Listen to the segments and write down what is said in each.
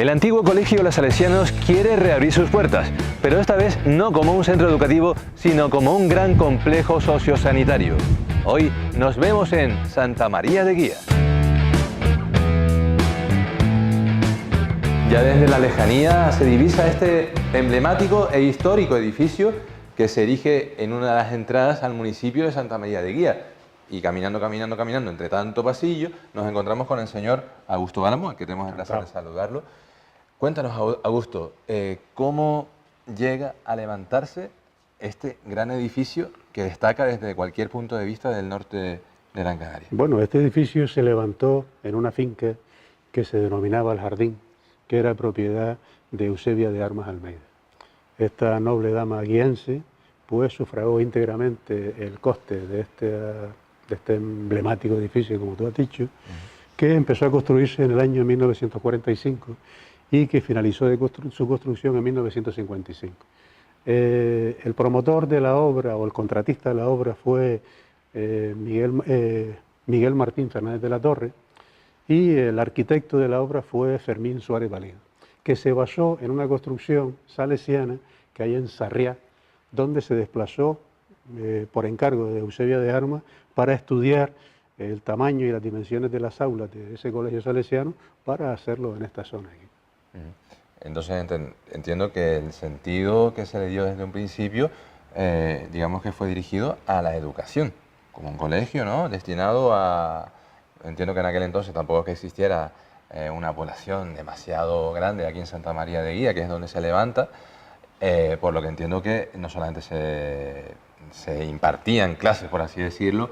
El antiguo colegio Los Salesianos quiere reabrir sus puertas, pero esta vez no como un centro educativo, sino como un gran complejo sociosanitario. Hoy nos vemos en Santa María de Guía. Ya desde la lejanía se divisa este emblemático e histórico edificio que se erige en una de las entradas al municipio de Santa María de Guía. Y caminando, entre tanto pasillo, nos encontramos con el señor Augusto Álamo, al que tenemos el placer de saludarlo. Cuéntanos, Augusto, ¿cómo llega a levantarse este gran edificio que destaca desde cualquier punto de vista del norte de Gran Canaria? Bueno, este edificio se levantó en una finca que se denominaba El Jardín, que era propiedad de Eusebia de Armas Almeida. Esta noble dama guiense pues sufragó íntegramente el coste de este emblemático edificio, como tú has dicho, que empezó a construirse en el año 1945 y que finalizó su construcción en 1955. El promotor de la obra o el contratista de la obra fue Miguel Martín Fernández de la Torre, y el arquitecto de la obra fue Fermín Suárez Valido, que se basó en una construcción salesiana que hay en Sarriá, donde se desplazó por encargo de Eusebia de Armas para estudiar el tamaño y las dimensiones de las aulas de ese colegio salesiano para hacerlo en esta zona aquí. Entonces entiendo que el sentido que se le dio desde un principio, digamos que fue dirigido a la educación, como un colegio, ¿no? Destinado a... Entiendo que en aquel entonces tampoco es que existiera una población demasiado grande aquí en Santa María de Guía, que es donde se levanta, por lo que entiendo que no solamente se impartían clases, por así decirlo,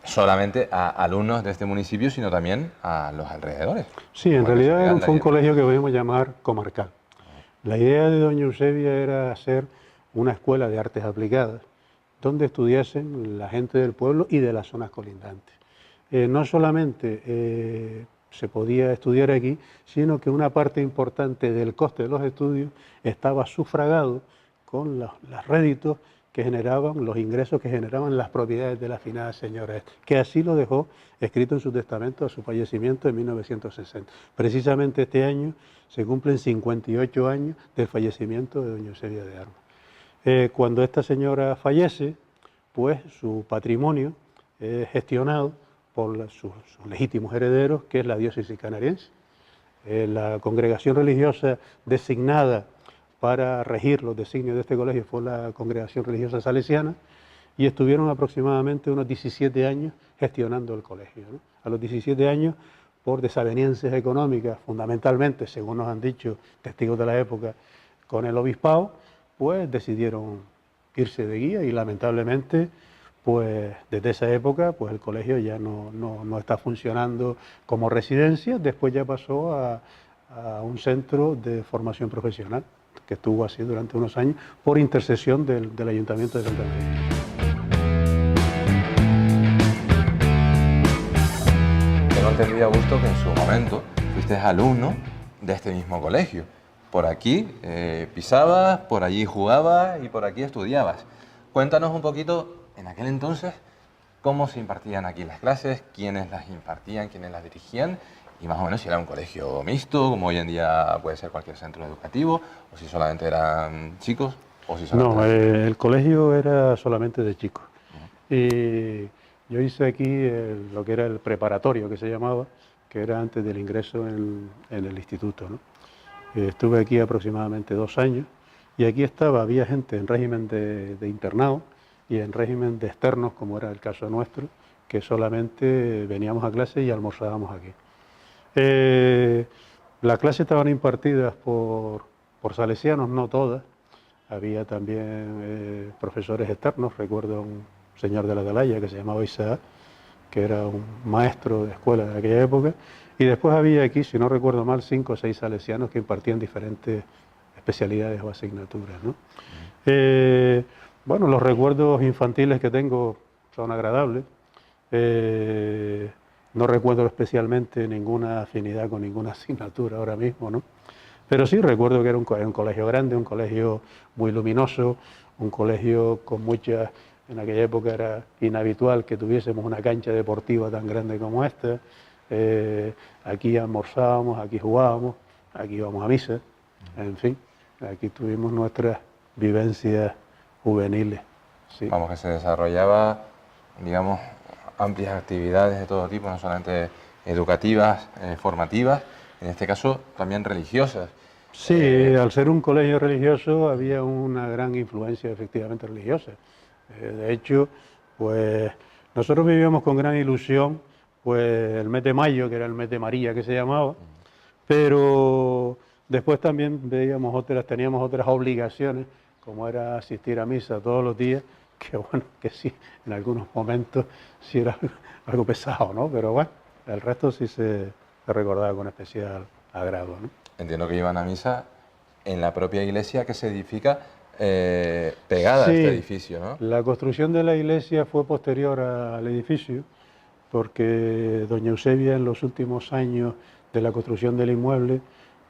solamente a alumnos de este municipio, sino también a los alrededores. Sí, en realidad fue un colegio que podemos llamar comarcal. La idea de doña Eusebia era hacer una escuela de artes aplicadas, donde estudiasen la gente del pueblo y de las zonas colindantes. No solamente se podía estudiar aquí, sino que una parte importante del coste de los estudios estaba sufragado con los réditos que generaban, los ingresos que generaban las propiedades de la finada señora, que así lo dejó escrito en su testamento a su fallecimiento en 1960. Precisamente este año se cumplen 58 años del fallecimiento de doña Eusebia de Armas. Cuando esta señora fallece, pues su patrimonio es gestionado por sus legítimos herederos, que es la diócesis canariense. La congregación religiosa designada para regir los designios de este colegio fue la congregación religiosa salesiana, y estuvieron aproximadamente unos 17 años gestionando el colegio, ¿no? A los 17 años, por desavenencias económicas, fundamentalmente, según nos han dicho testigos de la época, con el obispado, pues decidieron irse de Guía y lamentablemente, pues desde esa época, pues el colegio ya no está funcionando como residencia. Después ya pasó a un centro de formación profesional, que estuvo así durante unos años, por intercesión del Ayuntamiento de Santa María. Tengo entendido, Augusto, que en su momento fuiste alumno de este mismo colegio. Por aquí pisabas, por allí jugabas y por aquí estudiabas. Cuéntanos un poquito, en aquel entonces, cómo se impartían aquí las clases, quiénes las impartían, quiénes las dirigían, y más o menos si era un colegio mixto, como hoy en día puede ser cualquier centro educativo, o si solamente eran chicos, o si solamente... No, el colegio era solamente de chicos. Y yo hice aquí lo que era el preparatorio, que se llamaba, que era antes del ingreso en el instituto, ¿no? Estuve aquí aproximadamente 2 años, y aquí había gente en régimen de internado y en régimen de externos, como era el caso nuestro, que solamente veníamos a clase y almorzábamos aquí. Las clases estaban impartidas por salesianos, no todas. Había también profesores externos. Recuerdo a un señor de la Atalaya que se llamaba Isaac, que era un maestro de escuela de aquella época. Y después había aquí, si no recuerdo mal, 5 o 6 salesianos que impartían diferentes especialidades o asignaturas, ¿no? Bueno, los recuerdos infantiles que tengo son agradables. No recuerdo especialmente ninguna afinidad con ninguna asignatura ahora mismo, ¿no? Pero sí recuerdo que era un colegio grande, un colegio muy luminoso, un colegio con muchas... En aquella época era inhabitual que tuviésemos una cancha deportiva tan grande como esta. Aquí almorzábamos, aquí jugábamos. aquí íbamos a misa, en fin, aquí tuvimos nuestras vivencias juveniles. Sí. Vamos, que se desarrollaba, digamos, amplias actividades de todo tipo, no solamente educativas, formativas, en este caso también religiosas. Sí, al ser un colegio religioso había una gran influencia efectivamente religiosa. De hecho, pues nosotros vivíamos con gran ilusión pues el mes de mayo, que era el mes de María que se llamaba, pero después también teníamos otras obligaciones, como era asistir a misa todos los días, que bueno, que sí, en algunos momentos sí era algo pesado, ¿no? Pero bueno, el resto sí se recordaba con especial agrado, ¿no? Entiendo que iban a misa en la propia iglesia que se edifica pegada a este Sí, edificio, ¿no? la construcción de la iglesia fue posterior al edificio, porque doña Eusebia en los últimos años de la construcción del inmueble,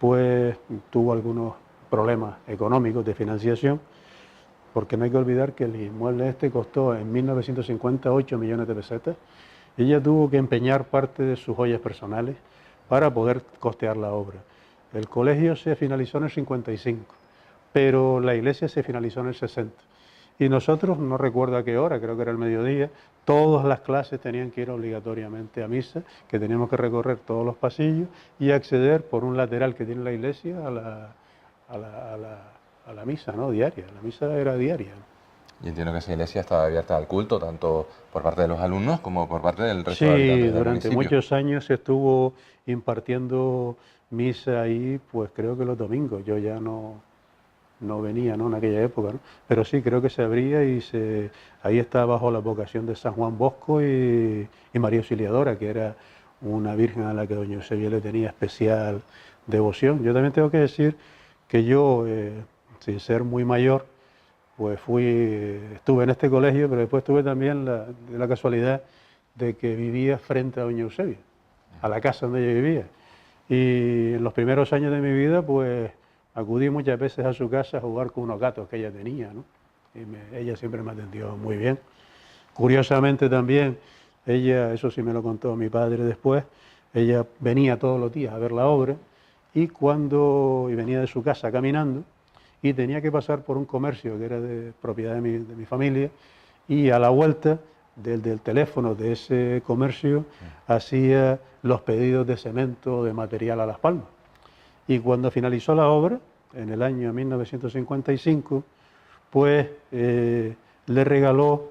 pues tuvo algunos problemas económicos de financiación, porque no hay que olvidar que el inmueble este costó en 1950 8 millones de pesetas, y ella tuvo que empeñar parte de sus joyas personales para poder costear la obra. El colegio se finalizó en el 55, pero la iglesia se finalizó en el 60. Y nosotros, no recuerdo a qué hora, creo que era el mediodía, todas las clases tenían que ir obligatoriamente a misa, que teníamos que recorrer todos los pasillos y acceder por un lateral que tiene la iglesia a la misa, ¿no? Diaria. La misa era diaria, ¿no? Y entiendo que esa iglesia estaba abierta al culto, tanto por parte de los alumnos como por parte del resto de Sí, habitantes del durante municipio. muchos años se estuvo impartiendo misa ahí, pues creo que los domingos. Yo ya no venía, ¿no? En aquella época, ¿no? Pero sí, creo que se abría ahí está bajo la vocación de San Juan Bosco y María Auxiliadora, que era una virgen a la que doña Eusebia le tenía especial devoción. Yo también tengo que decir que yo, sin ser muy mayor, pues estuve en este colegio, pero después tuve también la casualidad de que vivía frente a doña Eusebia, a la casa donde ella vivía. Y en los primeros años de mi vida, pues acudí muchas veces a su casa a jugar con unos gatos que ella tenía, ¿no? Ella siempre me atendió muy bien. Curiosamente también, ella, eso sí me lo contó mi padre después, ella venía todos los días a ver la obra y venía de su casa caminando y tenía que pasar por un comercio que era de propiedad de mi familia, y a la vuelta del teléfono de ese comercio hacía los pedidos de cemento, de material a Las Palmas. Y cuando finalizó la obra, en el año 1955, pues le regaló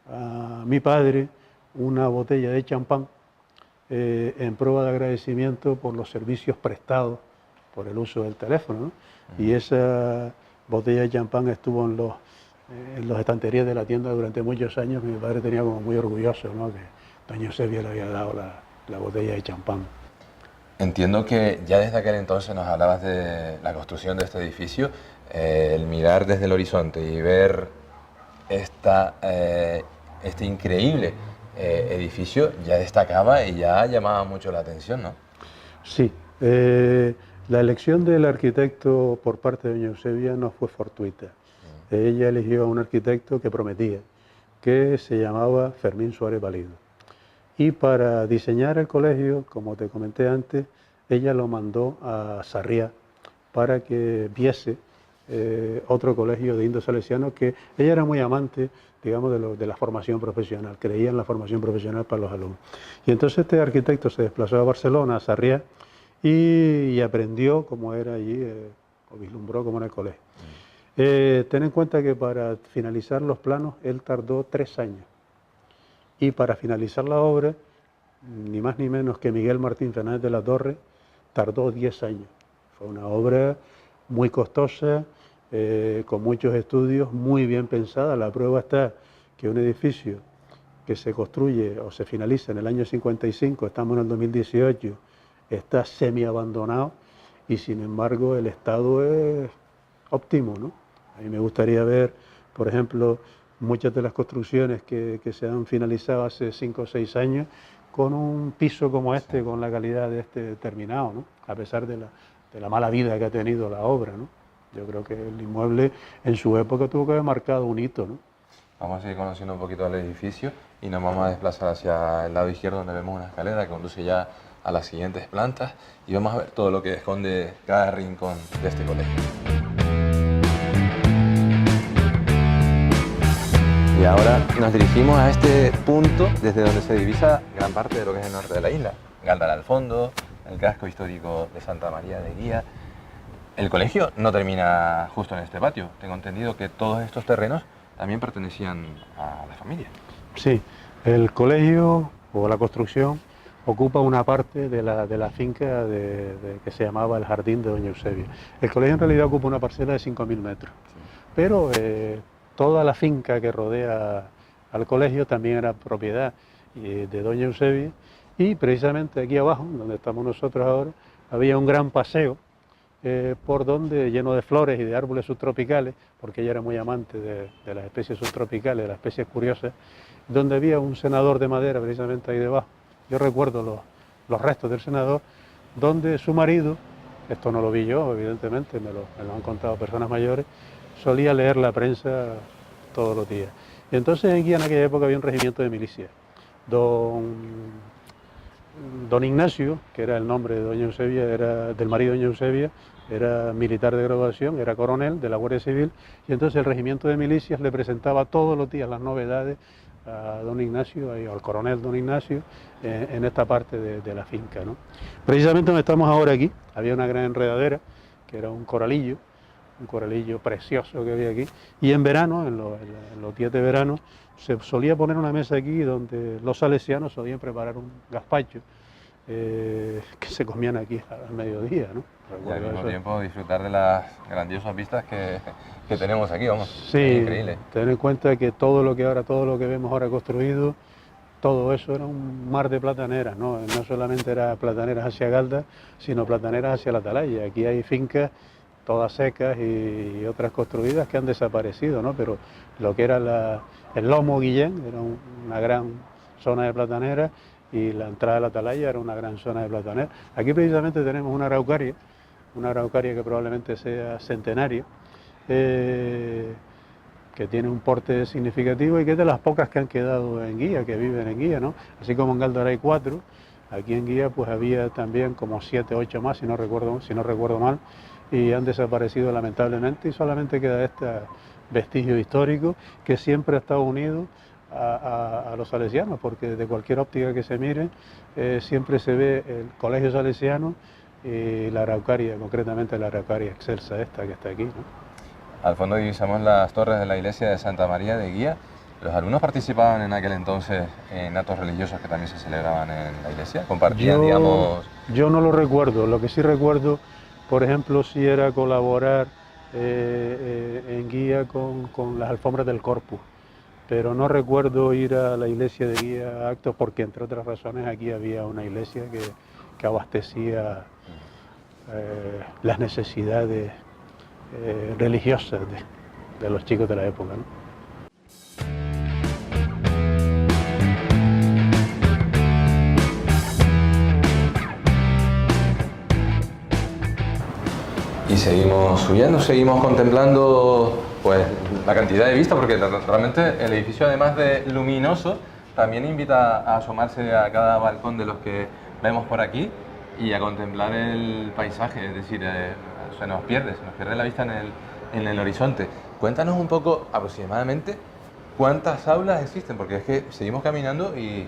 a mi padre una botella de champán en prueba de agradecimiento por los servicios prestados por el uso del teléfono, ¿no? Y esa botella de champán estuvo en las estanterías de la tienda durante muchos años. Mi padre tenía como muy orgulloso, ¿no?, que doña Eusebia le había dado la botella de champán. Entiendo que ya desde aquel entonces nos hablabas de la construcción de este edificio, el mirar desde el horizonte y ver este increíble edificio ya destacaba y ya llamaba mucho la atención, ¿no? Sí, la elección del arquitecto por parte de doña Eusebia no fue fortuita. Ella eligió a un arquitecto que prometía, que se llamaba Fermín Suárez Valido. Y para diseñar el colegio, como te comenté antes, ella lo mandó a Sarriá para que viese otro colegio de indio salesiano, que ella era muy amante, digamos, de la formación profesional, creía en la formación profesional para los alumnos. Y entonces este arquitecto se desplazó a Barcelona, a Sarriá, y aprendió cómo era allí, o vislumbró cómo era el colegio. Ten en cuenta que para finalizar los planos él tardó 3 años. Y para finalizar la obra, ni más ni menos que Miguel Martín Fernández de la Torre, tardó 10 años. Fue una obra muy costosa, con muchos estudios, muy bien pensada. La prueba está que un edificio que se construye o se finaliza en el año 55, estamos en el 2018, está semi-abandonado y sin embargo el estado es óptimo, ¿no? A mí me gustaría ver, por ejemplo, muchas de las construcciones que se han finalizado hace 5 o 6 años con un piso como este, con la calidad de este terminado, ¿no? A pesar de la mala vida que ha tenido la obra, ¿no? Yo creo que el inmueble en su época tuvo que haber marcado un hito, ¿no? Vamos a seguir conociendo un poquito el edificio y nos vamos a desplazar hacia el lado izquierdo, donde vemos una escalera que conduce ya a las siguientes plantas y vamos a ver todo lo que esconde cada rincón de este colegio. Y ahora nos dirigimos a este punto desde donde se divisa gran parte de lo que es el norte de la isla. Gáldara al fondo, el casco histórico de Santa María de Guía. El colegio no termina justo en este patio. Tengo entendido que todos estos terrenos también pertenecían a la familia. Sí, el colegio o la construcción ocupa una parte de la finca que se llamaba el Jardín de Doña Eusebia. El colegio en realidad ocupa una parcela de 5.000 metros, pero toda la finca que rodea al colegio también era propiedad de Doña Eusebia, y precisamente aquí abajo, donde estamos nosotros ahora, había un gran paseo por donde, lleno de flores y de árboles subtropicales, porque ella era muy amante de las especies subtropicales, de las especies curiosas, donde había un cenador de madera precisamente ahí debajo. Yo recuerdo los restos del senador, donde su marido, esto no lo vi yo, evidentemente, me lo han contado personas mayores, solía leer la prensa todos los días. Y entonces en Guía en aquella época había un regimiento de milicia. Don Ignacio, que era el nombre de Doña Eusebia, era del marido de Doña Eusebia, era militar de graduación, era coronel de la Guardia Civil, y entonces el regimiento de milicias le presentaba todos los días las novedades a don Ignacio, al coronel don Ignacio, en esta parte de la finca, ¿no? Precisamente donde estamos ahora aquí, había una gran enredadera, que era un coralillo precioso que había aquí, y en verano, en los días de verano, se solía poner una mesa aquí donde los salesianos solían preparar un gazpacho que se comían aquí al mediodía, ¿no? Y al mismo tiempo disfrutar de las grandiosas vistas que tenemos aquí, vamos. Sí, es increíble. Ten en cuenta que todo lo que vemos ahora construido, todo eso era un mar de plataneras, ¿no? No solamente era plataneras hacia Galda, sino plataneras hacia la Atalaya. Aquí hay fincas todas secas y otras construidas que han desaparecido, ¿no? Pero lo que era el Lomo Guillén era una gran zona de plataneras, y la entrada de la Atalaya era una gran zona de plataneras. Aquí precisamente tenemos una araucaria que probablemente sea centenaria, que tiene un porte significativo y que es de las pocas que han quedado en Guía, que viven en Guía, ¿no? Así como en Gáldara hay 4, aquí en Guía pues había también como 7, 8 más, si no recuerdo mal, y han desaparecido lamentablemente, y solamente queda este vestigio histórico que siempre ha estado unido a los salesianos, porque desde cualquier óptica que se mire siempre se ve el colegio salesiano y la araucaria, concretamente la araucaria excelsa esta que está aquí, ¿no? Al fondo divisamos las torres de la iglesia de Santa María de Guía. ¿Los alumnos participaban en aquel entonces en actos religiosos que también se celebraban en la iglesia? ¿Compartían, digamos...? Yo no lo recuerdo. Lo que sí recuerdo, por ejemplo, sí era colaborar en Guía con las alfombras del Corpus, pero no recuerdo ir a la iglesia de Guía a actos, porque entre otras razones aquí había una iglesia que abastecía las necesidades religiosas de los chicos de la época, ¿no? Y seguimos subiendo, seguimos contemplando pues la cantidad de vistas, porque realmente el edificio, además de luminoso, también invita a asomarse a cada balcón de los que vemos por aquí y a contemplar el paisaje, es decir, se nos pierde la vista en el horizonte. Cuéntanos un poco aproximadamente cuántas aulas existen, porque es que seguimos caminando y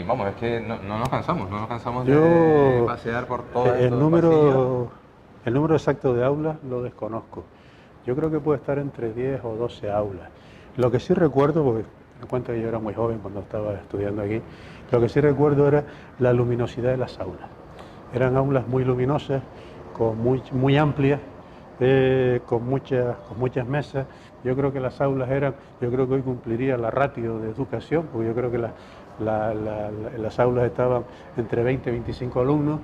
vamos, es que no nos cansamos de pasear por todo el número exacto de aulas lo desconozco. Yo creo que puede estar entre 10 o 12 aulas. Lo que sí recuerdo, porque me cuento que yo era muy joven cuando estaba estudiando aquí, lo que sí recuerdo era la luminosidad de las aulas. Eran aulas muy luminosas, muy amplias, con muchas mesas. Yo creo que las aulas yo creo que hoy cumpliría la ratio de educación, porque yo creo que las aulas estaban entre 20 y 25 alumnos,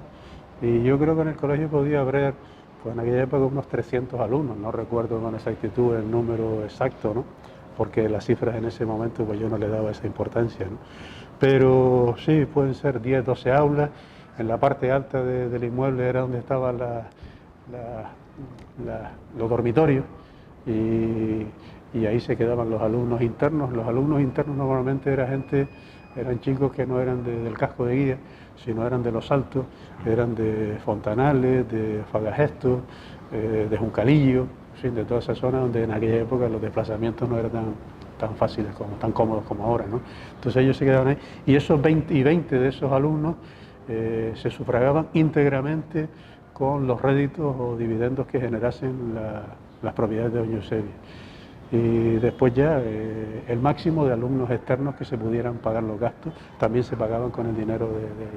y yo creo que en el colegio podía haber, pues en aquella época, unos 300 alumnos, no recuerdo con exactitud el número exacto, ¿no? Porque las cifras en ese momento pues yo no le daba esa importancia, ¿no? Pero sí, pueden ser 10, 12 aulas. En la parte alta del inmueble era donde estaban los dormitorios, y y ahí se quedaban los alumnos internos. Los alumnos internos normalmente eran chicos que no eran del casco de Guía, sino eran de Los Altos, eran de Fontanales, de Fagagesto, de Juncalillo, en fin, de toda esa zona donde en aquella época los desplazamientos no eran tan fáciles, tan cómodos como ahora, ¿no? Entonces ellos se quedaban ahí, y esos 20 de esos alumnos se sufragaban íntegramente con los réditos o dividendos que generasen las propiedades de doña Eusebia. Y después ya el máximo de alumnos externos que se pudieran pagar los gastos también se pagaban con el dinero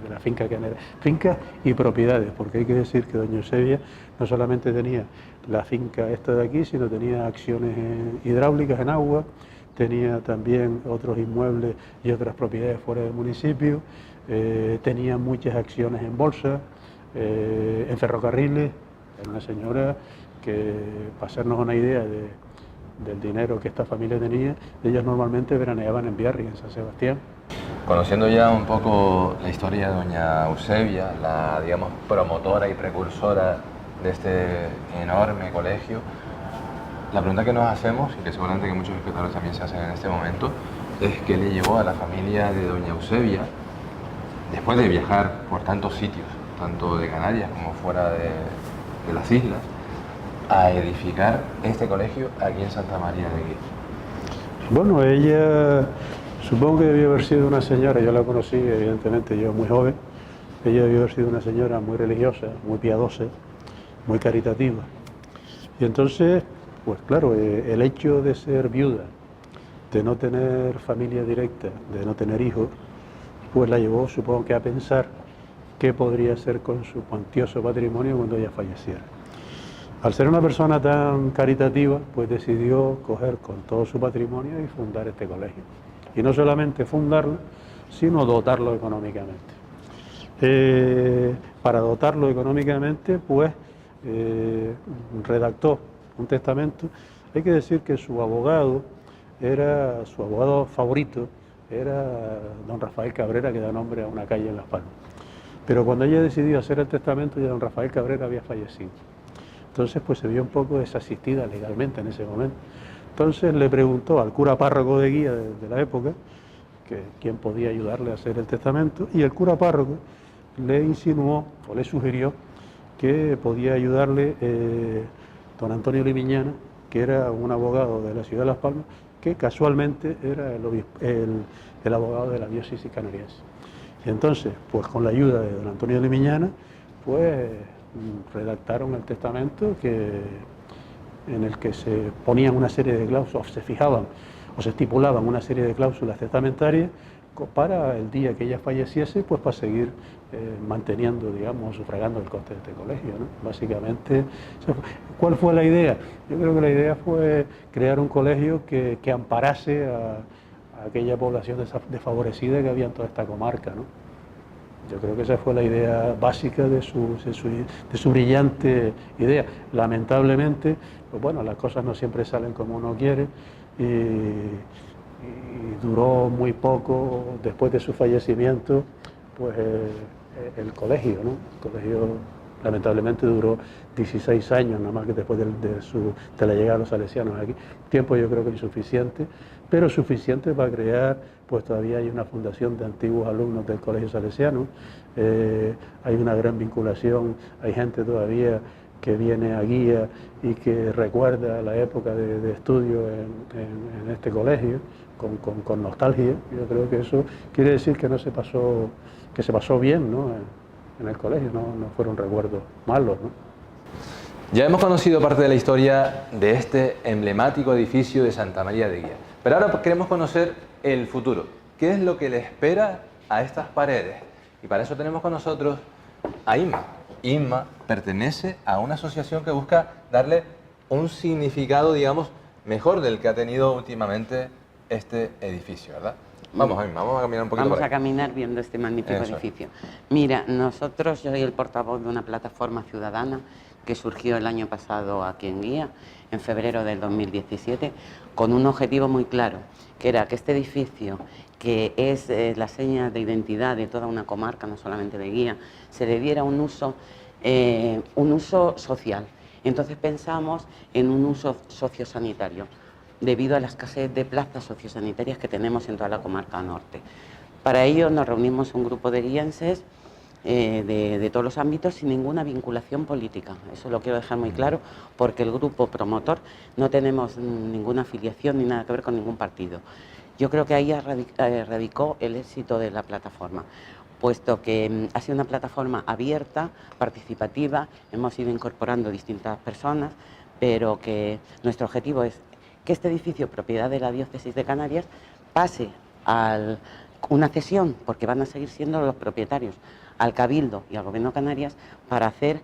de la finca que era. Fincas y propiedades, porque hay que decir que doña Eusebia no solamente tenía la finca esta de aquí, sino tenía acciones hidráulicas en agua, tenía también otros inmuebles y otras propiedades fuera del municipio, tenía muchas acciones en bolsa, en ferrocarriles. Era una señora que, para hacernos una idea del dinero que esta familia tenía, ellos normalmente veraneaban en Biarritz, en San Sebastián. Conociendo ya un poco la historia de doña Eusebia, la, digamos, promotora y precursora de este enorme colegio, la pregunta que nos hacemos, y que seguramente que muchos espectadores también se hacen en este momento, es qué le llevó a la familia de doña Eusebia, después de viajar por tantos sitios, tanto de Canarias como fuera de las islas, a edificar este colegio aquí en Santa María de Guía. Bueno, ella supongo que debió haber sido una señora, yo la conocí evidentemente, yo muy joven, ella debió haber sido una señora muy religiosa, muy piadosa, muy caritativa. Y entonces, pues claro, el hecho de ser viuda, de no tener familia directa, de no tener hijos, pues la llevó, supongo que, a pensar qué podría hacer con su cuantioso patrimonio cuando ella falleciera. Al ser una persona tan caritativa, pues decidió coger con todo su patrimonio y fundar este colegio. Y no solamente fundarlo, sino dotarlo económicamente. Para dotarlo económicamente, pues redactó un testamento. Hay que decir que su abogado favorito, era don Rafael Cabrera, que da nombre a una calle en Las Palmas. Pero cuando ella decidió hacer el testamento, ya don Rafael Cabrera había fallecido. Entonces, pues se vio un poco desasistida legalmente en ese momento. Entonces le preguntó al cura párroco de Guía de la época que quién podía ayudarle a hacer el testamento, y el cura párroco le insinuó o le sugirió que podía ayudarle don Antonio Limiñana, que era un abogado de la ciudad de Las Palmas, que casualmente era el abogado de la diócesis canariense. Y entonces, pues con la ayuda de don Antonio Limiñana, pues redactaron el testamento en el que se ponían una serie de cláusulas, o se fijaban o se estipulaban una serie de cláusulas testamentarias para el día que ella falleciese, pues para seguir manteniendo, digamos, sufragando el coste de este colegio, ¿no? Básicamente, ¿cuál fue la idea? Yo creo que la idea fue crear un colegio que amparase a aquella población desfavorecida que había en toda esta comarca, ¿no? Yo creo que esa fue la idea básica de su brillante idea. Lamentablemente, pues bueno, las cosas no siempre salen como uno quiere, y duró muy poco después de su fallecimiento, pues el colegio, ¿no? El colegio lamentablemente duró 16 años, nada más que después de la llegada de los salesianos aquí. Tiempo yo creo que insuficiente, pero suficiente para crear, pues todavía hay una fundación de antiguos alumnos del Colegio Salesiano, hay una gran vinculación, hay gente todavía que viene a Guía y que recuerda la época de estudio en este colegio con nostalgia. Yo creo que eso quiere decir que se pasó bien, ¿no? En el colegio, no fueron recuerdos malos, ¿no? Ya hemos conocido parte de la historia de este emblemático edificio de Santa María de Guía, pero ahora queremos conocer el futuro. ¿Qué es lo que le espera a estas paredes? Y para eso tenemos con nosotros a Inma. Inma pertenece a una asociación que busca darle un significado, digamos, mejor del que ha tenido últimamente este edificio, ¿verdad? Vamos, Inma, vamos a caminar un poquito. Vamos a caminar viendo este magnífico edificio. Mira, yo soy el portavoz de una plataforma ciudadana que surgió el año pasado aquí en Guía, en febrero del 2017, con un objetivo muy claro, que era que este edificio, que es la seña de identidad de toda una comarca, no solamente de Guía, se le diera un uso social. Entonces pensamos en un uso sociosanitario. debido a la escasez de plazas sociosanitarias que tenemos en toda la comarca norte. Para ello nos reunimos un grupo de guienses de todos los ámbitos sin ninguna vinculación política. Eso lo quiero dejar muy claro, porque el grupo promotor no tenemos ninguna afiliación ni nada que ver con ningún partido. Yo creo que ahí radicó el éxito de la plataforma, puesto que ha sido una plataforma abierta, participativa, hemos ido incorporando distintas personas, pero que nuestro objetivo es que este edificio, propiedad de la Diócesis de Canarias, pase a una cesión, porque van a seguir siendo los propietarios, al Cabildo y al Gobierno de Canarias, para hacer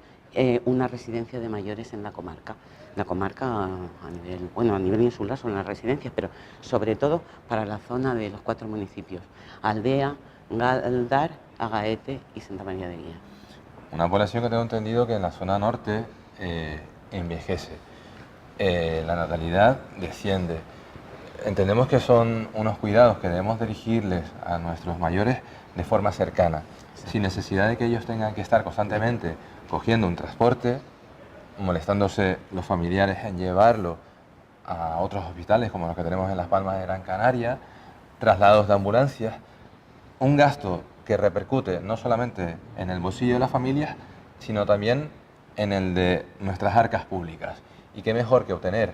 una residencia de mayores en la comarca. La comarca a nivel insular son las residencias, pero sobre todo para la zona de los 4 municipios: Aldea, Galdar, Agaete y Santa María de Guía. Una población que tengo entendido que en la zona norte envejece, la natalidad desciende. Entendemos que son unos cuidados que debemos dirigirles a nuestros mayores de forma cercana, sin necesidad de que ellos tengan que estar constantemente cogiendo un transporte, molestándose los familiares en llevarlo a otros hospitales como los que tenemos en Las Palmas de Gran Canaria, traslados de ambulancias, un gasto que repercute no solamente en el bolsillo de las familias, sino también en el de nuestras arcas públicas. Y qué mejor que obtener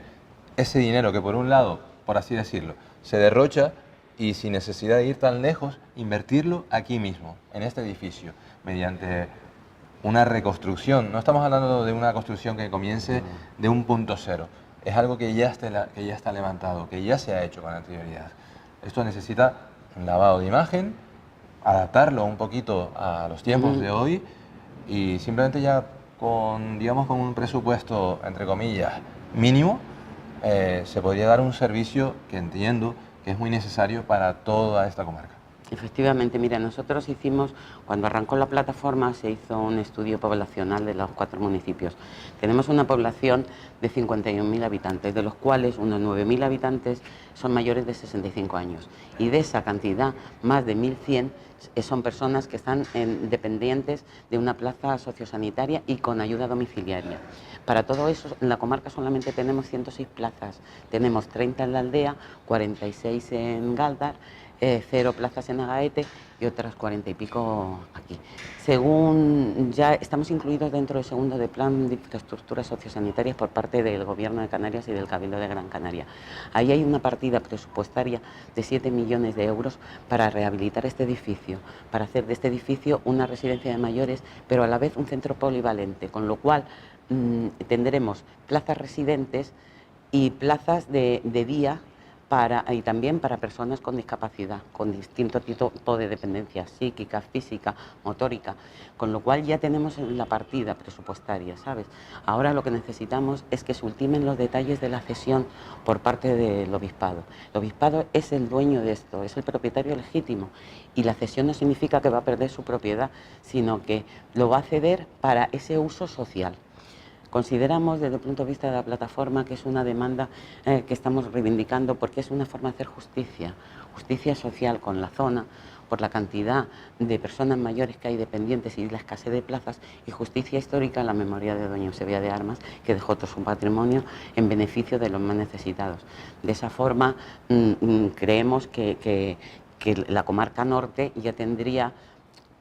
ese dinero que, por un lado, por así decirlo, se derrocha, y sin necesidad de ir tan lejos, invertirlo aquí mismo, en este edificio, mediante una reconstrucción. No estamos hablando de una construcción que comience de un punto cero, es algo que ya está levantado, que ya se ha hecho con anterioridad. Esto necesita un lavado de imagen, adaptarlo un poquito a los tiempos de hoy, y simplemente ya con, digamos, con un presupuesto, entre comillas, mínimo, se podría dar un servicio que entiendo que es muy necesario para toda esta comarca. Efectivamente, mira, nosotros hicimos, cuando arrancó la plataforma, se hizo un estudio poblacional de los 4 municipios. Tenemos una población de 51.000 habitantes, de los cuales unos 9.000 habitantes son mayores de 65 años. Y de esa cantidad, más de 1.100 son personas que están dependientes de una plaza sociosanitaria y con ayuda domiciliaria. Para todo eso, en la comarca solamente tenemos 106 plazas. Tenemos 30 en la Aldea, 46 en Galdar, 0 plazas en Agaete y otras 40 y pico aquí. Según ya estamos incluidos dentro del segundo de plan de infraestructuras sociosanitarias por parte del Gobierno de Canarias y del Cabildo de Gran Canaria. Ahí hay una partida presupuestaria de 7 millones de euros para rehabilitar este edificio, para hacer de este edificio una residencia de mayores, pero a la vez un centro polivalente, con lo cual tendremos plazas residentes y plazas de día y también para personas con discapacidad, con distinto tipo de dependencia psíquica, física, motórica, con lo cual ya tenemos la partida presupuestaria, ¿sabes? Ahora lo que necesitamos es que se ultimen los detalles de la cesión por parte del obispado. El obispado es el dueño de esto, es el propietario legítimo, y la cesión no significa que va a perder su propiedad, sino que lo va a ceder para ese uso social. Consideramos desde el punto de vista de la plataforma que es una demanda que estamos reivindicando, porque es una forma de hacer justicia, justicia social con la zona, por la cantidad de personas mayores que hay dependientes y la escasez de plazas, y justicia histórica en la memoria de doña Eusebia de Armas, que dejó todo su patrimonio en beneficio de los más necesitados. De esa forma creemos que la comarca norte ya tendría...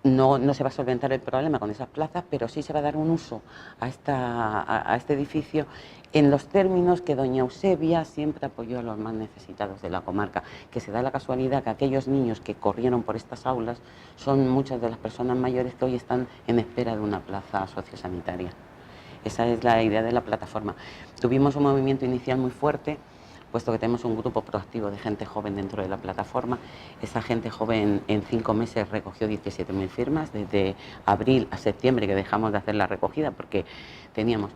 No se va a solventar el problema con esas plazas, pero sí se va a dar un uso a este edificio en los términos que doña Eusebia siempre apoyó a los más necesitados de la comarca, que se da la casualidad que aquellos niños que corrieron por estas aulas son muchas de las personas mayores que hoy están en espera de una plaza sociosanitaria. Esa es la idea de la plataforma. Tuvimos un movimiento inicial muy fuerte, puesto que tenemos un grupo proactivo de gente joven dentro de la plataforma. Esa gente joven en 5 meses recogió 17.000 firmas, desde abril a septiembre que dejamos de hacer la recogida, porque teníamos...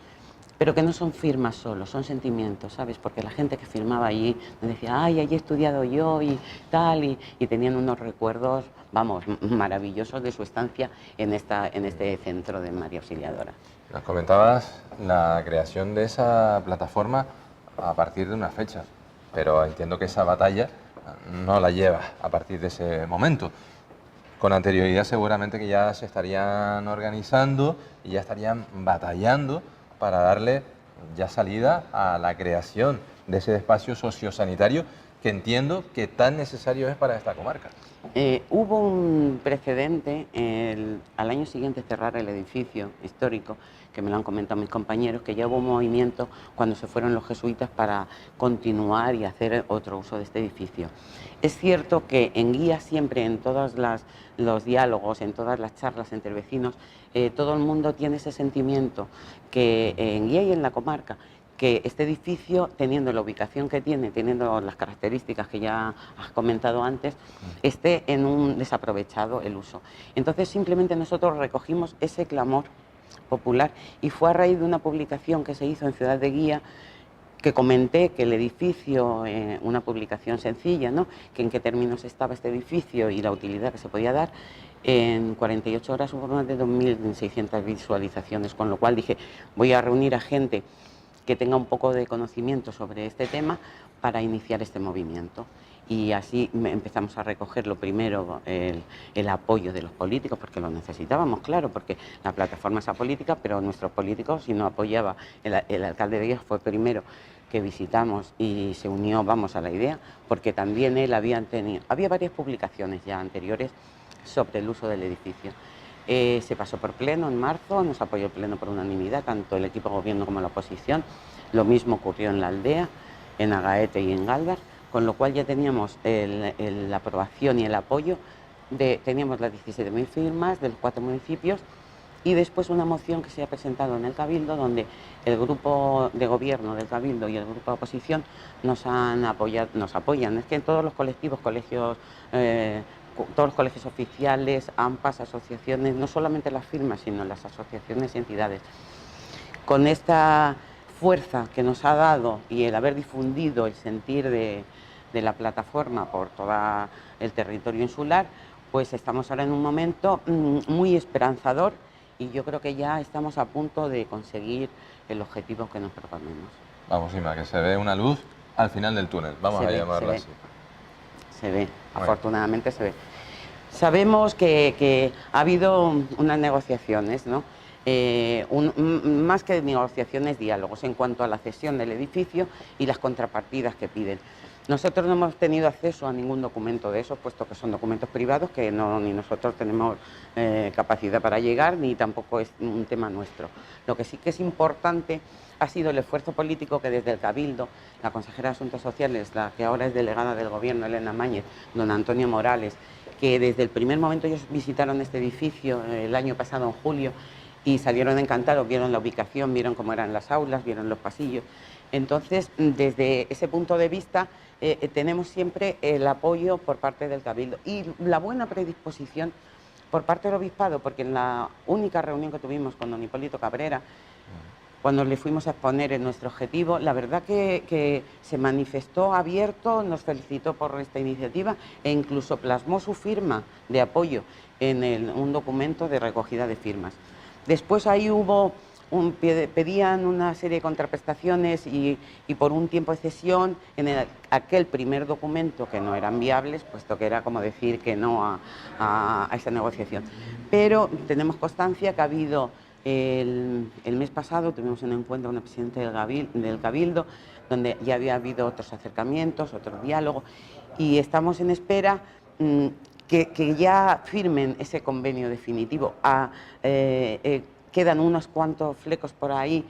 Pero que no son firmas solo, son sentimientos, ¿sabes? Porque la gente que firmaba allí nos decía, ay, allí he estudiado yo y tal, y tenían unos recuerdos, vamos, maravillosos de su estancia en este centro de María Auxiliadora. Nos comentabas la creación de esa plataforma a partir de una fecha, pero entiendo que esa batalla no la llevas a partir de ese momento. Con anterioridad seguramente que ya se estarían organizando y ya estarían batallando para darle ya salida a la creación de ese espacio sociosanitario que entiendo que tan necesario es para esta comarca. Hubo un precedente al año siguiente cerrar el edificio histórico, que me lo han comentado mis compañeros, que ya hubo un movimiento cuando se fueron los jesuitas para continuar y hacer otro uso de este edificio. Es cierto que en Guía siempre, en todos los diálogos, en todas las charlas entre vecinos, todo el mundo tiene ese sentimiento que en Guía y en la comarca, que este edificio, teniendo la ubicación que tiene, teniendo las características que ya has comentado antes, esté en un desaprovechado el uso. Entonces simplemente nosotros recogimos ese clamor popular y fue a raíz de una publicación que se hizo en Ciudad de Guía, que comenté que el edificio, una publicación sencilla, ¿no?, que en qué términos estaba este edificio y la utilidad que se podía dar. En 48 horas hubo más de 2.600 visualizaciones, con lo cual dije, voy a reunir a gente que tenga un poco de conocimiento sobre este tema para iniciar este movimiento. Y así empezamos a recoger lo primero, el apoyo de los políticos, porque lo necesitábamos, claro, porque la plataforma es apolítica, pero nuestros políticos, si no apoyaba, el alcalde de Guía fue primero que visitamos y se unió, vamos, a la idea, porque también él había varias publicaciones ya anteriores sobre el uso del edificio. Se pasó por pleno en marzo, nos apoyó el pleno por unanimidad, tanto el equipo de gobierno como la oposición. Lo mismo ocurrió en la aldea, en Agaete y en Gálvar, con lo cual ya teníamos la aprobación y el apoyo, teníamos las 17.000 firmas de los 4 municipios, y después una moción que se ha presentado en el Cabildo, donde el grupo de gobierno del Cabildo y el grupo de oposición nos apoyan. Es que en todos los colectivos, todos los colegios oficiales, AMPAs, asociaciones, no solamente las firmas, sino las asociaciones y entidades. Con esta fuerza que nos ha dado y el haber difundido el sentir de la plataforma por todo el territorio insular, pues estamos ahora en un momento muy esperanzador y yo creo que ya estamos a punto de conseguir el objetivo que nos proponemos. Vamos, Ima, que se ve una luz al final del túnel, vamos a llamarla así. Se ve, afortunadamente se ve. Sabemos que ha habido unas negociaciones, ¿no? Más que negociaciones, diálogos en cuanto a la cesión del edificio y las contrapartidas que piden. Nosotros no hemos tenido acceso a ningún documento de esos, puesto que son documentos privados que ni nosotros tenemos capacidad para llegar, ni tampoco es un tema nuestro. Lo que sí que es importante ha sido el esfuerzo político que desde el Cabildo, la consejera de Asuntos Sociales, la que ahora es delegada del Gobierno, Elena Mañez, don Antonio Morales, que desde el primer momento ellos visitaron este edificio el año pasado, en julio, y salieron encantados, vieron la ubicación, vieron cómo eran las aulas, vieron los pasillos. Entonces, desde ese punto de vista, tenemos siempre el apoyo por parte del Cabildo y la buena predisposición por parte del Obispado, porque en la única reunión que tuvimos con don Hipólito Cabrera, cuando le fuimos a exponer en nuestro objetivo, la verdad que se manifestó abierto, nos felicitó por esta iniciativa e incluso plasmó su firma de apoyo en un documento de recogida de firmas. Después ahí pedían una serie de contraprestaciones y por un tiempo de cesión en aquel primer documento que no eran viables, puesto que era como decir que no a esa negociación. Pero tenemos constancia que ha habido el mes pasado, tuvimos un encuentro con el presidente del Cabildo, donde ya había habido otros acercamientos, otros diálogos, y estamos en espera que ya firmen ese convenio definitivo. Quedan unos cuantos flecos por ahí.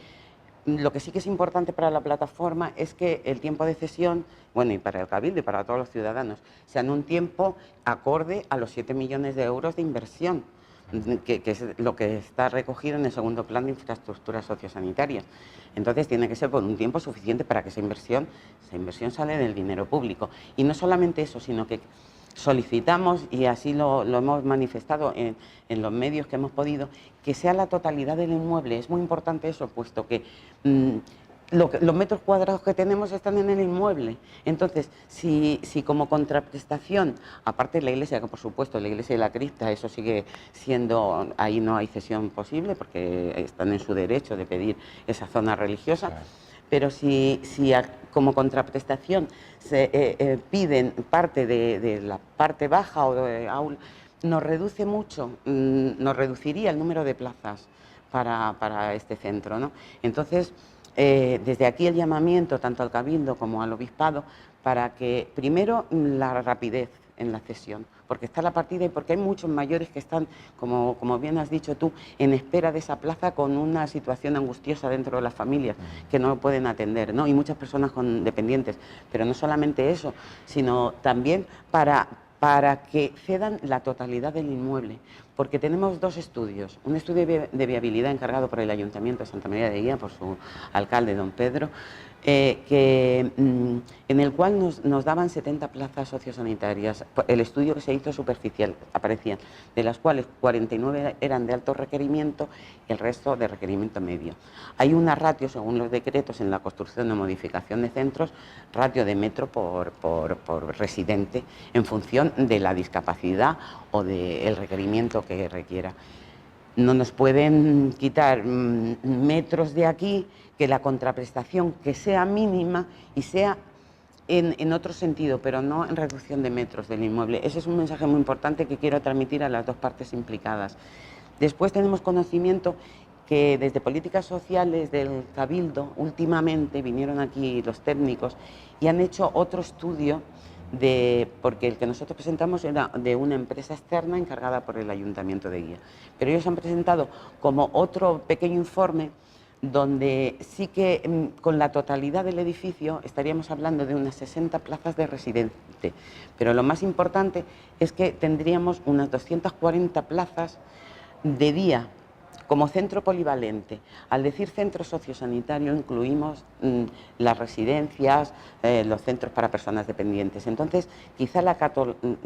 Lo que sí que es importante para la plataforma es que el tiempo de cesión, bueno, y para el Cabildo y para todos los ciudadanos, sea en un tiempo acorde a los 7 millones de euros de inversión, que es lo que está recogido en el segundo plan de infraestructuras sociosanitarias. Entonces tiene que ser por un tiempo suficiente para que esa inversión sale del dinero público. Y no solamente eso, sino que solicitamos, y así lo hemos manifestado en los medios que hemos podido, que sea la totalidad del inmueble. Es muy importante eso, puesto que los metros cuadrados que tenemos están en el inmueble. Entonces, si como contraprestación, aparte de la iglesia, que por supuesto la iglesia de la cripta, eso sigue siendo, ahí no hay cesión posible, porque están en su derecho de pedir esa zona religiosa. Claro. Pero si como contraprestación se piden parte de la parte baja o de aula, nos reduce mucho, nos reduciría el número de plazas para este centro, ¿no? Entonces, desde aquí el llamamiento tanto al Cabildo como al Obispado para que, primero, la rapidez en la cesión, porque está la partida y porque hay muchos mayores que están, como bien has dicho tú, en espera de esa plaza con una situación angustiosa dentro de las familias que no pueden atender, ¿no? Y muchas personas con dependientes, pero no solamente eso, sino también para que cedan la totalidad del inmueble, porque tenemos dos estudios, un estudio de viabilidad encargado por el Ayuntamiento de Santa María de Guía, por su alcalde, don Pedro, en el cual nos daban 70 plazas sociosanitarias. El estudio que se hizo superficial, aparecían, de las cuales 49 eran de alto requerimiento y el resto de requerimiento medio. Hay una ratio, según los decretos, en la construcción o modificación de centros, ratio de metro por residente, en función de la discapacidad o del requerimiento que requiera. No nos pueden quitar metros de aquí, que la contraprestación que sea mínima y sea en otro sentido, pero no en reducción de metros del inmueble. Ese es un mensaje muy importante que quiero transmitir a las dos partes implicadas. Después tenemos conocimiento que desde políticas sociales del Cabildo últimamente vinieron aquí los técnicos y han hecho otro estudio porque el que nosotros presentamos era de una empresa externa encargada por el Ayuntamiento de Guía. Pero ellos han presentado como otro pequeño informe donde sí que con la totalidad del edificio estaríamos hablando de unas 60 plazas de residente. Pero lo más importante es que tendríamos unas 240 plazas de día como centro polivalente. Al decir centro sociosanitario incluimos las residencias, los centros para personas dependientes. Entonces, quizá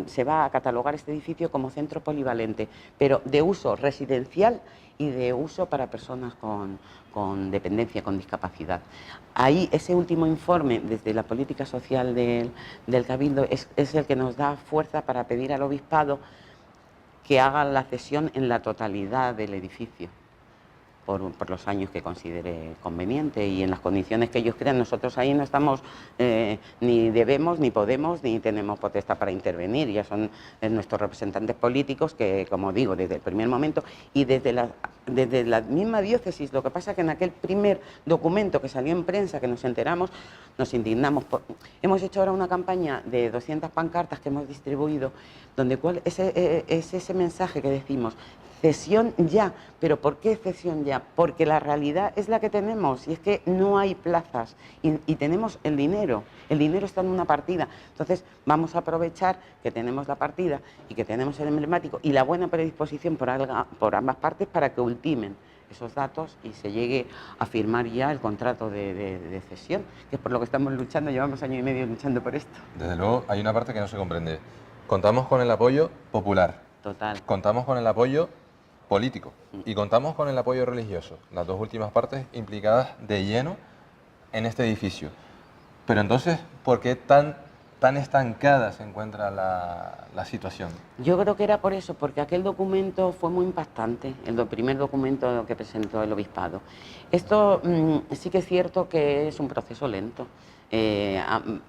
se va a catalogar este edificio como centro polivalente, pero de uso residencial y de uso para personas con dependencia, con discapacidad. Ahí, ese último informe, desde la política social del Cabildo, es el que nos da fuerza para pedir al Obispado que hagan la cesión en la totalidad del edificio, por los años que considere conveniente y en las condiciones que ellos crean. Nosotros ahí no estamos, ni debemos, ni podemos, ni tenemos potestad para intervenir. Ya son nuestros representantes políticos que, como digo, desde el primer momento y desde la misma diócesis. Lo que pasa es que en aquel primer documento que salió en prensa, que nos enteramos, nos indignamos. Hemos hecho ahora una campaña de 200 pancartas que hemos distribuido, donde es ese mensaje que decimos: cesión ya. ¿Pero por qué cesión ya? Porque la realidad es la que tenemos, y es que no hay plazas y tenemos el dinero está en una partida. Entonces vamos a aprovechar que tenemos la partida y que tenemos el emblemático y la buena predisposición por ambas partes para que ultimen esos datos y se llegue a firmar ya el contrato de cesión, que es por lo que estamos luchando. Llevamos año y medio luchando por esto. Desde luego hay una parte que no se comprende. Contamos con el apoyo popular. Total. Contamos con el apoyo político y contamos con el apoyo religioso, las dos últimas partes implicadas de lleno en este edificio. Pero entonces, ¿por qué tan estancada se encuentra la situación? Yo creo que era por eso, porque aquel documento fue muy impactante, el primer documento que presentó el Obispado. Esto sí que es cierto que es un proceso lento.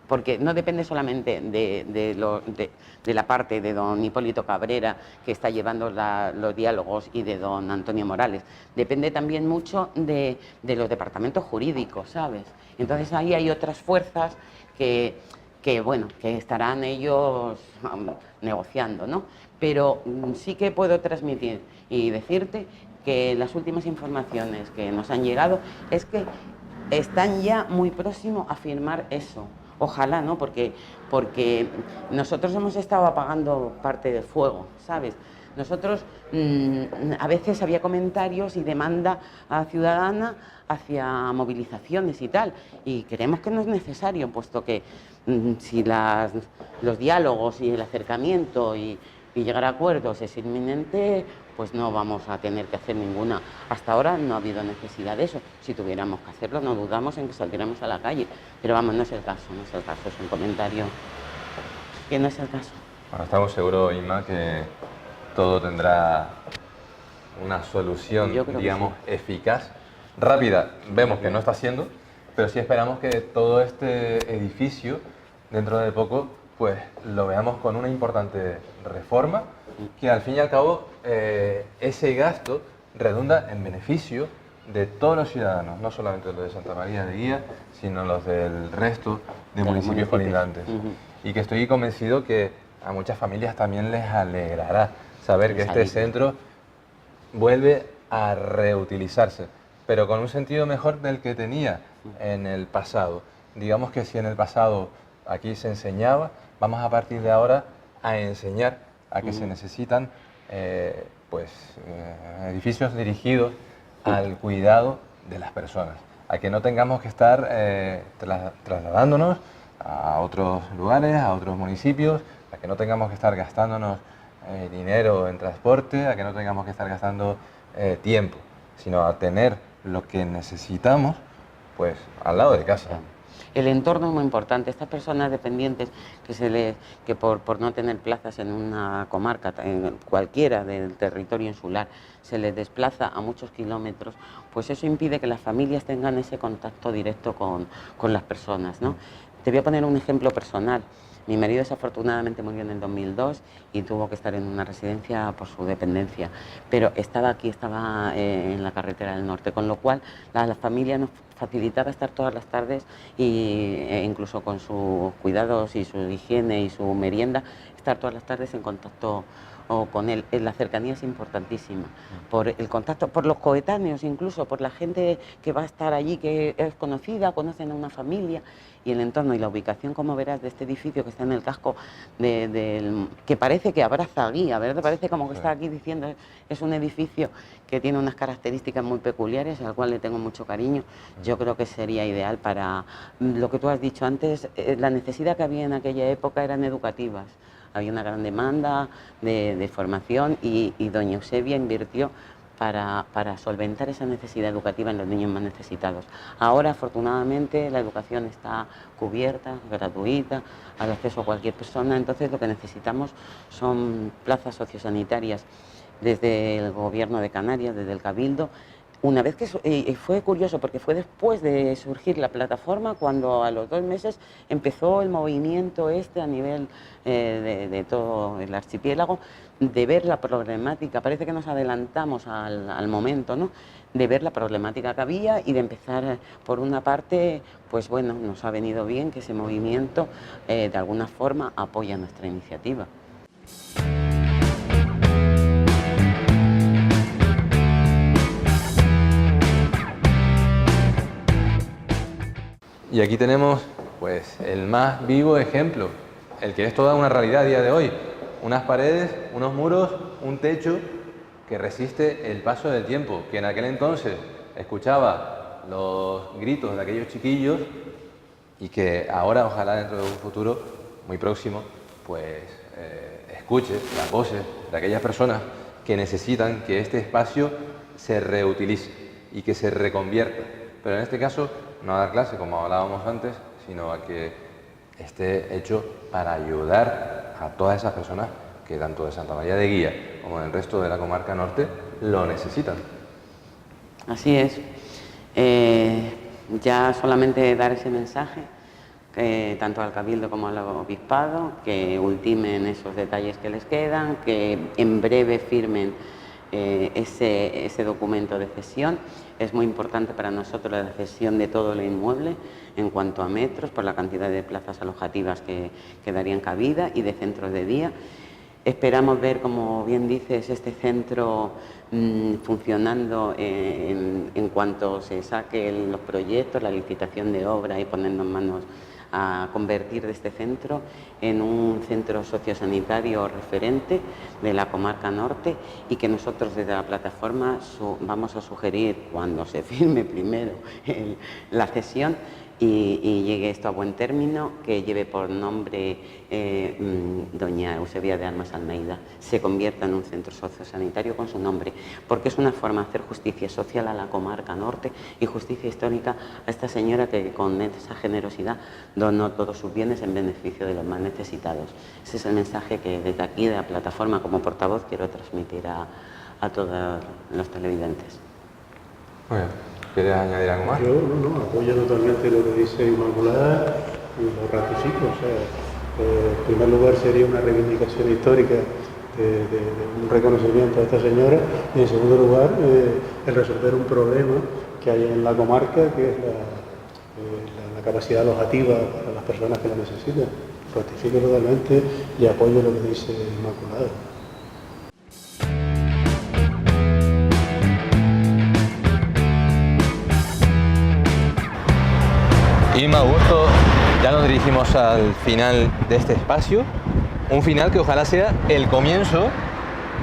Porque no depende solamente de la parte de don Hipólito Cabrera, que está llevando los diálogos, y de don Antonio Morales. Depende también mucho de los departamentos jurídicos, ¿sabes? Entonces ahí hay otras fuerzas que estarán ellos negociando, ¿no? Pero sí que puedo transmitir y decirte que las últimas informaciones que nos han llegado es que están ya muy próximos a firmar eso. Ojalá, ¿no? Porque nosotros hemos estado apagando parte del fuego, ¿sabes? Nosotros, a veces había comentarios y demanda ciudadana hacia movilizaciones y tal, y creemos que no es necesario, puesto que si los diálogos y el acercamiento y llegar a acuerdos es inminente, pues no vamos a tener que hacer ninguna. Hasta ahora no ha habido necesidad de eso. Si tuviéramos que hacerlo, no dudamos en que saldriéramos a la calle. Pero vamos, no es el caso, no es el caso. Es un comentario que no es el caso. Bueno, estamos seguros, Inma, que todo tendrá una solución, digamos, sí, eficaz, rápida. Vemos que no está siendo, pero sí esperamos que todo este edificio, dentro de poco, pues lo veamos con una importante reforma, que al fin y al cabo ese gasto redunda en beneficio de todos los ciudadanos, no solamente los de Santa María de Guía, sino los del resto de municipios colindantes. Y que estoy convencido que a muchas familias también les alegrará saber que este centro vuelve a reutilizarse, pero con un sentido mejor del que tenía en el pasado. Digamos que si en el pasado aquí se enseñaba, vamos a partir de ahora a enseñar a que se necesitan edificios dirigidos al cuidado de las personas, a que no tengamos que estar trasladándonos a otros lugares, a otros municipios, a que no tengamos que estar gastándonos dinero en transporte, a que no tengamos que estar gastando tiempo, sino a tener lo que necesitamos pues al lado de casa. El entorno es muy importante. Estas personas dependientes que por no tener plazas en una comarca, en cualquiera del territorio insular, se les desplaza a muchos kilómetros, pues eso impide que las familias tengan ese contacto directo con las personas, ¿no? Te voy a poner un ejemplo personal. Mi marido desafortunadamente murió en el 2002 y tuvo que estar en una residencia por su dependencia, pero estaba en la carretera del norte, con lo cual la familia nos facilitaba estar todas las tardes e incluso con sus cuidados y su higiene y su merienda, estar todas las tardes en contacto con él. La cercanía es importantísima, por el contacto, por los coetáneos, incluso por la gente que va a estar allí, que es conocida, conocen a una familia, y el entorno y la ubicación, como verás, de este edificio que está en el casco que parece que abraza a Guía, ¿verdad? Parece como que está aquí diciendo, es un edificio que tiene unas características muy peculiares, al cual le tengo mucho cariño. Yo creo que sería ideal para lo que tú has dicho antes. La necesidad que había en aquella época eran educativas. Había una gran demanda de formación y doña Eusebia invirtió para solventar esa necesidad educativa en los niños más necesitados. Ahora, afortunadamente, la educación está cubierta, gratuita, al acceso a cualquier persona, entonces lo que necesitamos son plazas sociosanitarias desde el Gobierno de Canarias, desde el Cabildo. Una vez que fue curioso porque fue después de surgir la plataforma cuando a los 2 meses empezó el movimiento a nivel de todo el archipiélago de ver la problemática. Parece que nos adelantamos al momento, ¿no?, de ver la problemática que había y de empezar por una parte, pues bueno, nos ha venido bien que ese movimiento de alguna forma apoya nuestra iniciativa. Y aquí tenemos pues el más vivo ejemplo, el que es toda una realidad a día de hoy. Unas paredes, unos muros, un techo que resiste el paso del tiempo, que en aquel entonces escuchaba los gritos de aquellos chiquillos y que ahora, ojalá dentro de un futuro muy próximo, pues escuche las voces de aquellas personas que necesitan que este espacio se reutilice y que se reconvierta. Pero en este caso, no a dar clase, como hablábamos antes, sino a que esté hecho para ayudar a todas esas personas que tanto de Santa María de Guía como del resto de la comarca norte lo necesitan. Así es. Ya solamente dar ese mensaje, tanto al Cabildo como al Obispado, que ultimen esos detalles que les quedan, que en breve firmen ese documento de cesión. Es muy importante para nosotros la cesión de todo el inmueble en cuanto a metros, por la cantidad de plazas alojativas que darían cabida y de centros de día. Esperamos ver, como bien dices, este centro funcionando en cuanto se saquen los proyectos, la licitación de obra y ponernos manos a convertir de este centro en un centro sociosanitario referente de la comarca norte y que nosotros desde la plataforma vamos a sugerir, cuando se firme primero la cesión y llegue esto a buen término, que lleve por nombre doña Eusebia de Armas Almeida, se convierta en un centro sociosanitario con su nombre, porque es una forma de hacer justicia social a la comarca norte y justicia histórica a esta señora que con esa generosidad donó todos sus bienes en beneficio de los más necesitados. Ese es el mensaje que desde aquí de la plataforma como portavoz quiero transmitir a todos los televidentes. Muy bien. ¿Quieres añadir algo más? Yo no, apoyo totalmente lo que dice Inmaculada y lo ratifico. O sea, en primer lugar sería una reivindicación histórica un reconocimiento a esta señora y en segundo lugar el resolver un problema que hay en la comarca, que es la capacidad alojativa para las personas que la necesitan. Ratifico totalmente y apoyo lo que dice Inmaculada. Inma, Augusto, ya nos dirigimos al final de este espacio, un final que ojalá sea el comienzo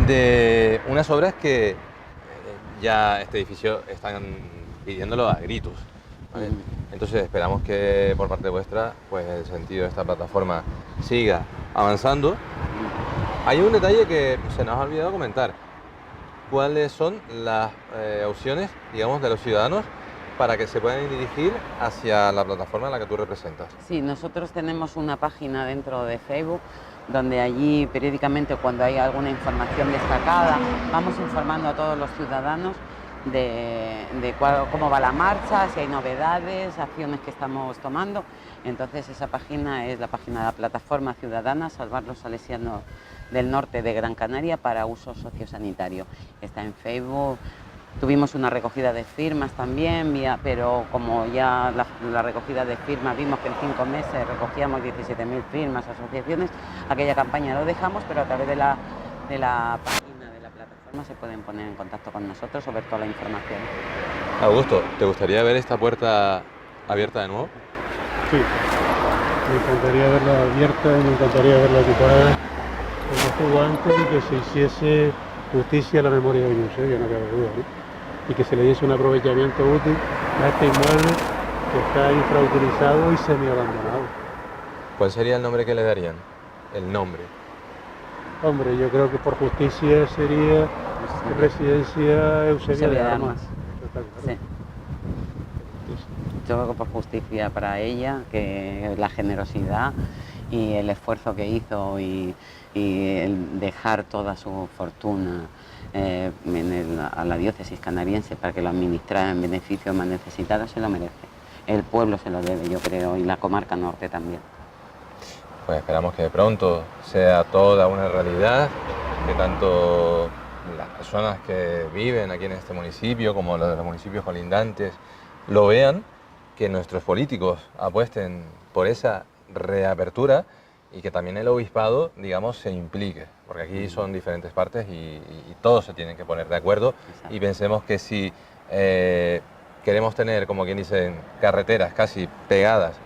de unas obras que ya este edificio están pidiéndolo a gritos, ¿vale? Entonces esperamos que por parte vuestra pues el sentido de esta plataforma siga avanzando. Hay un detalle que se nos ha olvidado comentar. ¿Cuáles son las opciones, digamos, de los ciudadanos para que se puedan dirigir hacia la plataforma en la que tú representas? Sí, nosotros tenemos una página dentro de Facebook donde allí periódicamente, cuando hay alguna información destacada, vamos informando a todos los ciudadanos de cómo va la marcha, si hay novedades, acciones que estamos tomando. Entonces esa página es la página de la Plataforma Ciudadana Salvar los Salesianos del Norte de Gran Canaria para uso sociosanitario. Está en Facebook. Tuvimos una recogida de firmas también, pero como ya la recogida de firmas vimos que en 5 meses recogíamos 17.000 firmas, asociaciones, aquella campaña lo dejamos, pero a través de la página de la plataforma se pueden poner en contacto con nosotros o ver toda la información. Augusto, ¿te gustaría ver esta puerta abierta de nuevo? Sí, me encantaría verla abierta y me encantaría verla ocupada como estuvo antes y que se hiciese justicia a la memoria de Eusebio, no cabe duda, ¿no? Y que se le diese un aprovechamiento útil a este inmueble que está infrautilizado y semi-abandonado. ¿Cuál sería el nombre que le darían? El nombre. Hombre, yo creo que por justicia sería Residencia Eusebio de Armas. Sí. Yo creo que por justicia para ella, que la generosidad y el esfuerzo que hizo y el dejar toda su fortuna a la diócesis canariense para que lo administrara en beneficio más necesitados, se lo merece. El pueblo se lo debe, yo creo, y la comarca norte también. Pues esperamos que pronto sea toda una realidad, que tanto las personas que viven aquí en este municipio como los de los municipios colindantes lo vean, que nuestros políticos apuesten por esa reapertura y que también el obispado, digamos, se implique, porque aquí son diferentes partes y todos se tienen que poner de acuerdo. Exacto. Y pensemos que si queremos tener, como quien dice, carreteras casi pegadas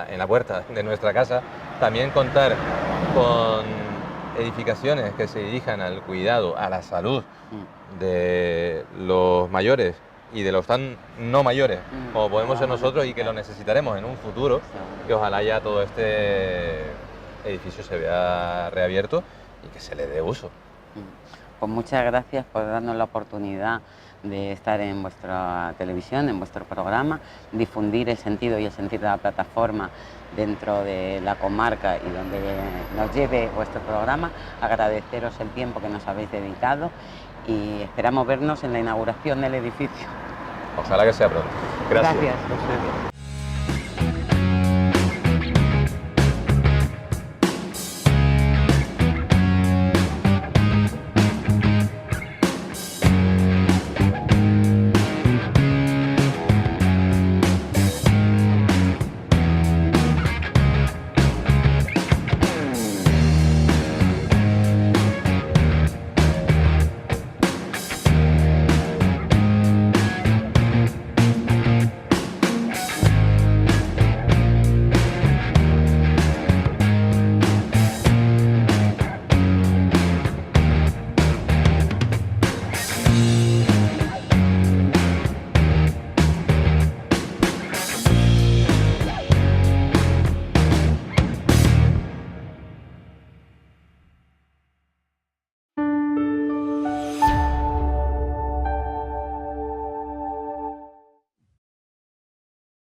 en la puerta de nuestra casa, también contar con edificaciones que se dirijan al cuidado, a la salud de los mayores y de los tan no mayores, como podemos ser nosotros y que lo necesitaremos en un futuro, que ojalá ya todo este edificio se vea reabierto y que se le dé uso. Pues muchas gracias por darnos la oportunidad de estar en vuestra televisión, en vuestro programa, difundir el sentido y el sentir de la plataforma dentro de la comarca y donde nos lleve vuestro programa. Agradeceros el tiempo que nos habéis dedicado y esperamos vernos en la inauguración del edificio. Ojalá que sea pronto. Gracias. Gracias.